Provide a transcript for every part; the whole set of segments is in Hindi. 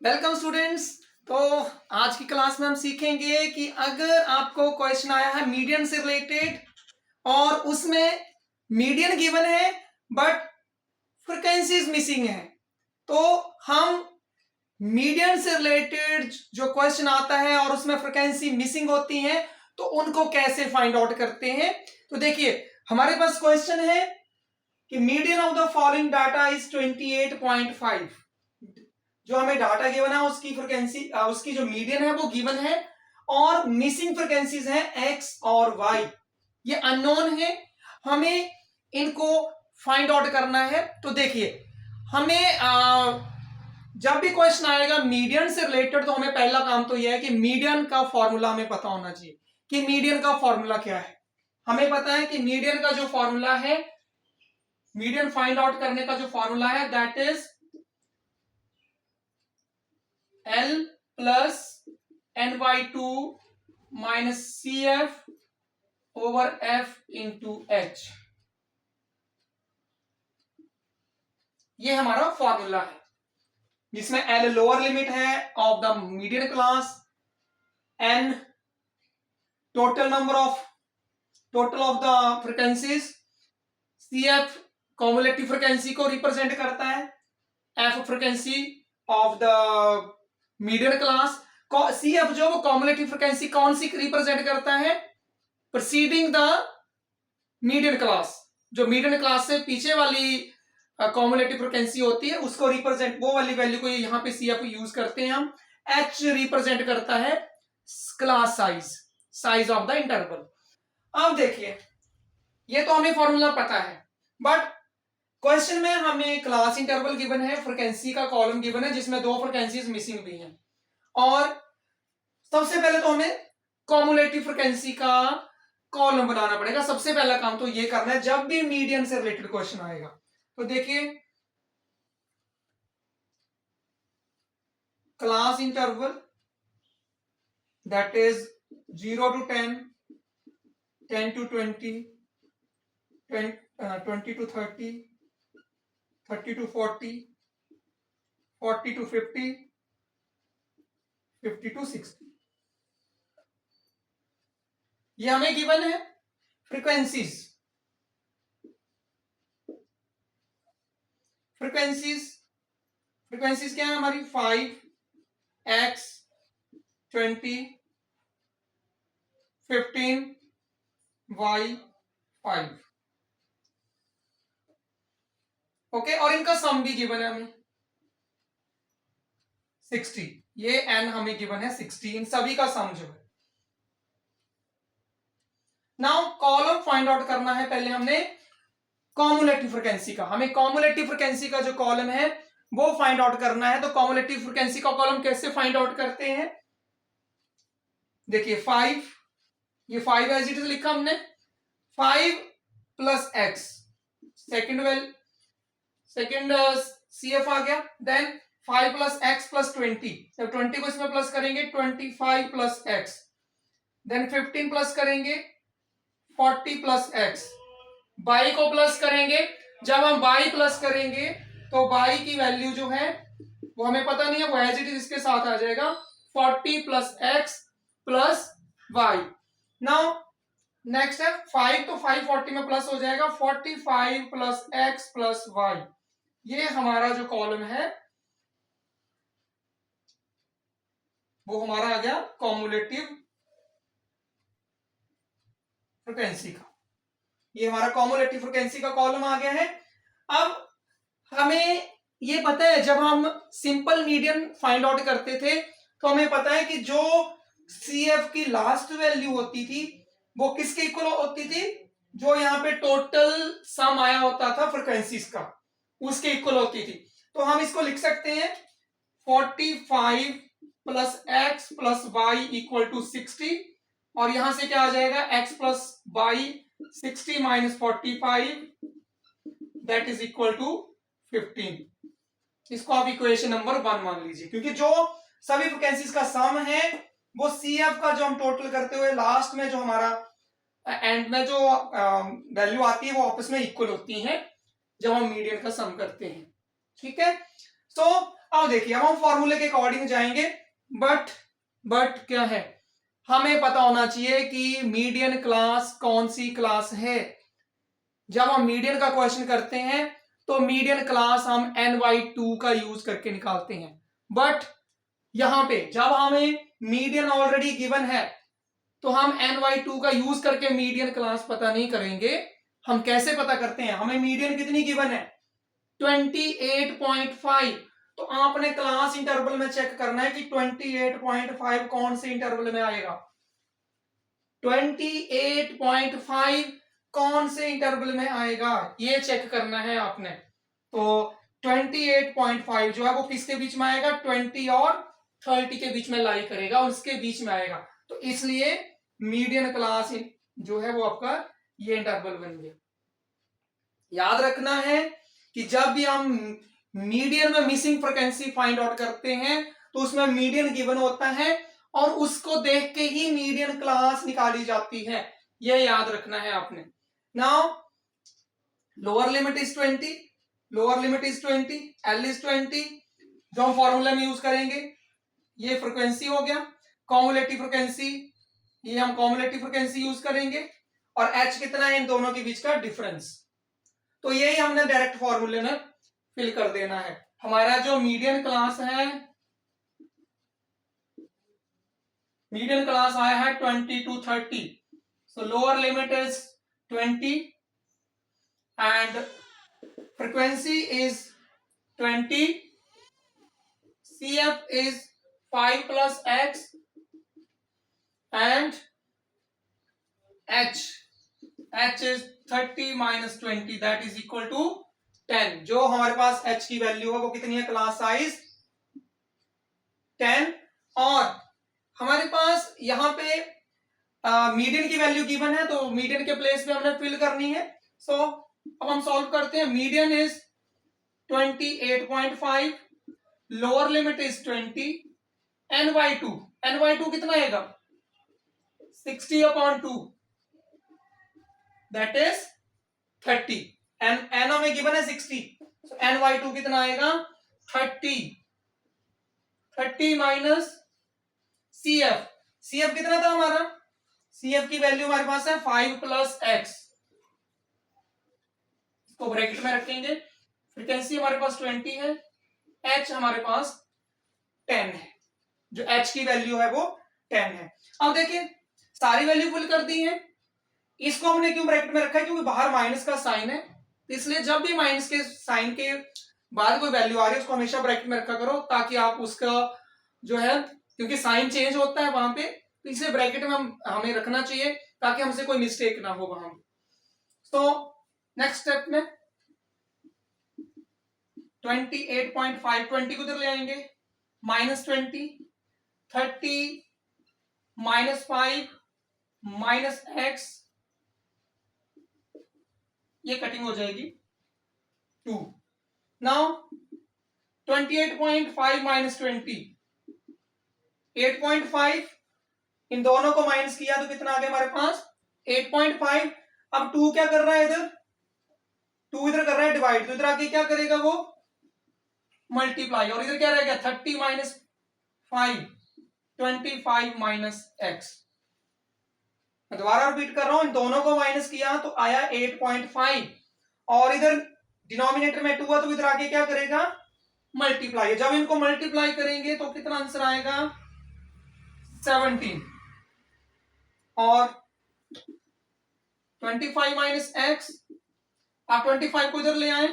Welcome students. तो आज की क्लास में हम सीखेंगे कि अगर आपको क्वेश्चन आया है मीडियन से रिलेटेड और उसमें मीडियन गिवन है बट फ्रीक्वेंसीज मिसिंग है, तो हम मीडियन से रिलेटेड जो क्वेश्चन आता है और उसमें फ्रीक्वेंसी मिसिंग होती है तो उनको कैसे फाइंड आउट करते हैं। तो देखिए, हमारे पास क्वेश्चन है कि median of the following data is 28.5। जो हमें डाटा गिवन है उसकी फ्रीक्वेंसी उसकी जो मीडियन है वो गिवन है और मिसिंग फ्रीक्वेंसीज है एक्स और वाई, ये अननोन है, हमें इनको फाइंड आउट करना है। तो देखिए, हमें जब भी क्वेश्चन आएगा मीडियन से रिलेटेड तो हमें पहला काम तो यह है कि मीडियन का फॉर्मूला हमें पता होना चाहिए कि मीडियन का फॉर्मूला क्या है। हमें पता है कि मीडियन का जो फॉर्मूला है, मीडियन फाइंड आउट करने का जो फॉर्मूला है that is L plus n/2 minus CF over F into H। ये हमारा फॉर्मूला है जिसमें L लोअर लिमिट है of the median class, N total of the frequencies, CF cumulative frequency को रिप्रेजेंट करता है, F frequency of the median class, CF जो वो कॉम्युलेटिव फ्रीक्वेंसी कौन सी रिप्रेजेंट करता है, प्रीसीडिंग द मीडियन क्लास, जो मीडियन क्लास से पीछे वाली कॉम्युलेटिव फ्रीक्वेंसी होती है उसको रिप्रेजेंट, वो वाली वैल्यू को यहाँ पे CF यूज करते हैं हम। H रिप्रेजेंट करता है class size of the interval. अब देखिए, ये तो हमें फॉर्मूला पता है बट क्वेश्चन में हमें क्लास इंटरवल गिवन है, फ्रीक्वेंसी का कॉलम गिवन है जिसमें दो फ्रीक्वेंसीज मिसिंग भी हैं, और सबसे पहले तो हमें कॉम्युलेटिव फ्रीक्वेंसी का कॉलम बनाना पड़ेगा। सबसे पहला काम तो ये करना है जब भी मीडियन से रिलेटेड क्वेश्चन आएगा। तो देखिए, class interval that is 0 to 10, 10 to 20, 20 to 30, 30 to 40, 40 to 50, 50 to 60, ये हमें गिवन है। फ्रीक्वेंसीज फ्रीक्वेंसीज क्या है हमारी, 5x 20 15 y 5, ओके, और इनका सम भी गिवन है हमें 60, ये n हमें गिवन है 60, इन सभी का सम जो है। नाउ कॉलम फाइंड आउट करना है, पहले हमने कॉम्युलेटिव फ्रीक्वेंसी का, हमें कॉम्युलेटिव फ्रीक्वेंसी का जो कॉलम है वो फाइंड आउट करना है। तो कॉम्युलेटिव फ्रीक्वेंसी का कॉलम कैसे फाइंड आउट करते हैं, देखिए 5, ये 5 एज इट इज लिखा हमने, 5 प्लस x, सेकेंड CF आ गया, देन 5 प्लस x प्लस 20, जब 20 को इसमें प्लस करेंगे 25 प्लस x, देन 15 प्लस करेंगे 40 प्लस x, बाई को प्लस करेंगे, जब हम बाई प्लस करेंगे तो बाई की वैल्यू जो है वो हमें पता नहीं है, वो एज इट इज इसके साथ आ जाएगा 40 plus x plus y। Now next है 5, तो 5 40 में प्लस हो जाएगा 45 प्लस x प्लस y, ये हमारा जो कॉलम है वो हमारा आ गया कॉम्युलेटिव फ्रीक्वेंसी का, ये हमारा कॉम्युलेटिव फ्रीक्वेंसी का कॉलम आ गया है। अब हमें ये पता है जब हम सिंपल मीडियन फाइंड आउट करते थे तो हमें पता है कि जो CF की लास्ट वैल्यू होती थी वो किसके इक्वल होती थी, जो यहाँ पे टोटल सम आया होता था फ्रीक्वेंसीज का उसके इक्वल होती थी। तो हम इसको लिख सकते हैं 45 plus x plus Y equal to 60, और यहां से क्या आ जाएगा x plus Y 60 minus 45 that is equal to 15। इसको आप इक्वेशन नंबर 1 मान लीजिए, क्योंकि जो सभी फ्रीक्वेंसीज का सम है वो CF का जो हम टोटल करते हुए लास्ट में जो हमारा एंड में जो वैल्यू आती है वो आपस में इक्वल होती हैं जब हम मीडियन का सम करते हैं, ठीक है। सो अब देखिए अब हम फॉर्मूले के अकॉर्डिंग जाएंगे, बट क्या है, हमें पता होना चाहिए कि मीडियन क्लास कौन सी क्लास है। जब हम मीडियन का क्वेश्चन करते हैं तो मीडियन क्लास हम ny2 का यूज करके निकालते हैं, बट यहां पे जब हमें मीडियन ऑलरेडी गिवन है तो हम ny2 का यूज करके मीडियन क्लास पता नहीं करेंगे। हम कैसे पता करते हैं, हमें मीडियन कितनी गिवन है 28.5, तो आपने क्लास इंटरवल में चेक करना है कि 28.5 कौन से इंटरवल में आएगा, 28.5 कौन से इंटरवल में आएगा ये चेक करना है आपने। तो 28.5 जो है वो किसके बीच में आएगा, 20 और 30 के बीच में लाई करेगा, उसके बीच में आएगा। तो इसलिए मीडियन क्लास जो है वो आपका ये इंटरवल बन गया। याद रखना है कि जब भी हम मीडियन में मिसिंग फ्रीक्वेंसी फाइंड आउट करते हैं तो उसमें मीडियन गिवन होता है और उसको देख के ही मीडियन क्लास निकाली जाती है, यह याद रखना है आपने। Now lower limit is 20, lower limit is 20, L is 20, जो हम फॉर्मूला में यूज करेंगे ये फ्रीक्वेंसी हो गया, कॉमुलेटिव फ्रीक्वेंसी, ये हम कॉमुलेटिव फ्रीक्वेंसी यूज करेंगे, और एच कितना है इन दोनों के बीच का डिफरेंस। तो यही हमने डायरेक्ट फॉर्मूले में फिल कर देना है। हमारा जो मीडियन क्लास है, मीडियन क्लास आया है 20 to 30, so lower limit is 20 and frequency is 20, CF is 5 plus X and H is 30 minus 20 that is equal to 10। जो हमारे पास H की वैल्यू है वो कितनी है, क्लास साइज 10, और हमारे पास यहाँ पे मीडियन की वैल्यू गिवन है तो मीडियन के प्लेस पे हमने फिल करनी है। सो अब हम सॉल्व करते हैं। Median is 28.5, lower limit is 20, ny2 कितना आएगा 60/2 दैट इज 30, एन हमें गिवन है 60, so ny2 कितना आएगा 30 माइनस CF कितना था हमारा, CF की वैल्यू हमारे पास है 5 प्लस एक्स, इसको ब्रैकेट में रखेंगे। फ्रीक्वेंसी हमारे पास 20 है, H हमारे पास 10 है, जो H की वैल्यू है वो 10 है। अब देखिए सारी वैल्यू फुल कर दी है, इसको हमने क्यों ब्रैकेट में रखा है, क्योंकि बाहर माइनस का साइन है, इसलिए जब भी माइनस के साइन के बाद कोई वैल्यू आ रही है उसको हमेशा ब्रैकेट में रखा करो, ताकि आप उसका जो है, क्योंकि साइन चेंज होता है वहां पे, तो इसे ब्रैकेट में हमें रखना चाहिए ताकि हमसे कोई मिस्टेक ना हो वहां। तो नेक्स्ट स्टेप में 28.5 20 को इधर ले आएंगे, -20, 30 -5 माइनस एक्स, ये कटिंग हो जाएगी 2। नाउ 28.5 माइनस 20, 8.5, इन दोनों को माइनस किया तो कितना आ गया हमारे पास 8.5। अब 2 क्या कर रहा है इधर, 2 इधर कर रहा है डिवाइड, तो इधर आके क्या करेगा वो मल्टीप्लाई, और इधर क्या रहेगा 30 माइनस 5 25 माइनस एक्स। मैं दोबारा रिपीट कर रहा हूं, इन दोनों को माइनस किया तो आया 8.5, और इधर डिनोमिनेटर में 2 है तो इधर आके क्या करेगा मल्टीप्लाई। जब इनको मल्टीप्लाई करेंगे तो कितना आंसर आएगा 17, और 25 माइनस एक्स, आप 25 को इधर ले आए,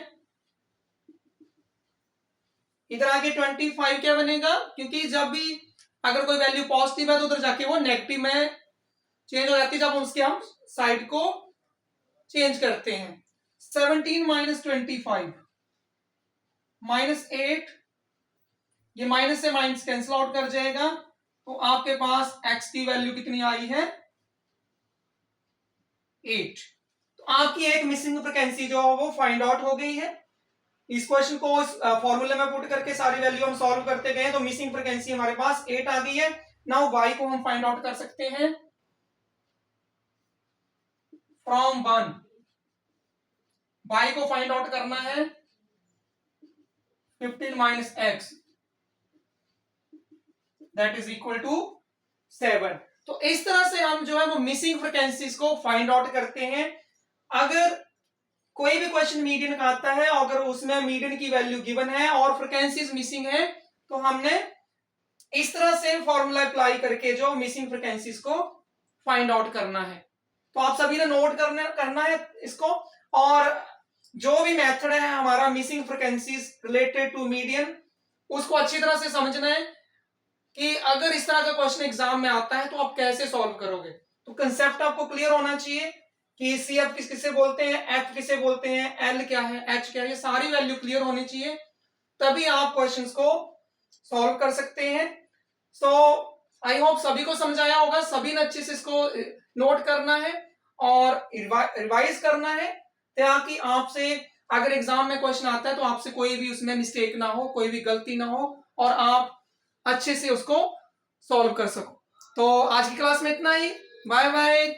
इधर आके 25 क्या बनेगा, क्योंकि जब भी अगर कोई वैल्यू पॉजिटिव है तो उधर जाके वो नेगेटिव में चेंज हो जाती है जब उसके हम साइड को चेंज करते हैं। 17 माइनस 25 -8, ये माइनस से माइनस कैंसिल आउट कर जाएगा, तो आपके पास x की वैल्यू कितनी आई है 8। तो आपकी एक मिसिंग फ्रीक्वेंसी जो है वो फाइंड आउट हो गई है। इस क्वेश्चन को इस फॉर्मूले में पुट करके सारी वैल्यू हम सॉल्व करते गए तो मिसिंग फ्रीक्वेंसी हमारे पास 8 आ गई है। नाउ y को हम फाइंड आउट कर सकते हैं फ्रॉम 1, y को फाइंड आउट करना है 15 minus X, that is equal to 7। तो इस तरह से हम जो है वो मिसिंग फ्रीक्वेंसीज को फाइंड आउट करते हैं। अगर कोई भी क्वेश्चन मीडियन का आता है, अगर उसमें मीडियन की वैल्यू गिवन है और फ्रीक्वेंसीज मिसिंग है, तो हमने इस तरह से फॉर्मूला अप्लाई करके जो मिसिंग फ्रीक्वेंसीज को फाइंड आउट करना है। तो आप सभी ने नोट करना है इसको। और जो भी मेथड है हमारा missing frequencies related to median, उसको अच्छी तरह से समझना है कि अगर इस तरह का क्वेश्चन एग्जाम में आता है तो आप कैसे सॉल्व करोगे। तो कंसेप्ट आपको क्लियर होना चाहिए कि सी एफ किसे बोलते हैं, एफ किसे बोलते हैं, एल क्या है, एच क्या है, ये सारी वैल्यू क्लियर होनी चाहिए, तभी आप क्वेश्चंस को सॉल्व कर सकते हैं। सो आई होप सभी को समझाया होगा, सभी ने अच्छे से इसको नोट करना है और रिवाइज करना है, ताकि आपसे अगर एग्जाम में क्वेश्चन आता है तो आपसे कोई भी उसमें मिस्टेक ना हो, कोई भी गलती ना हो और आप अच्छे से उसको सॉल्व कर सको। तो आज की क्लास में इतना ही। Bye bye.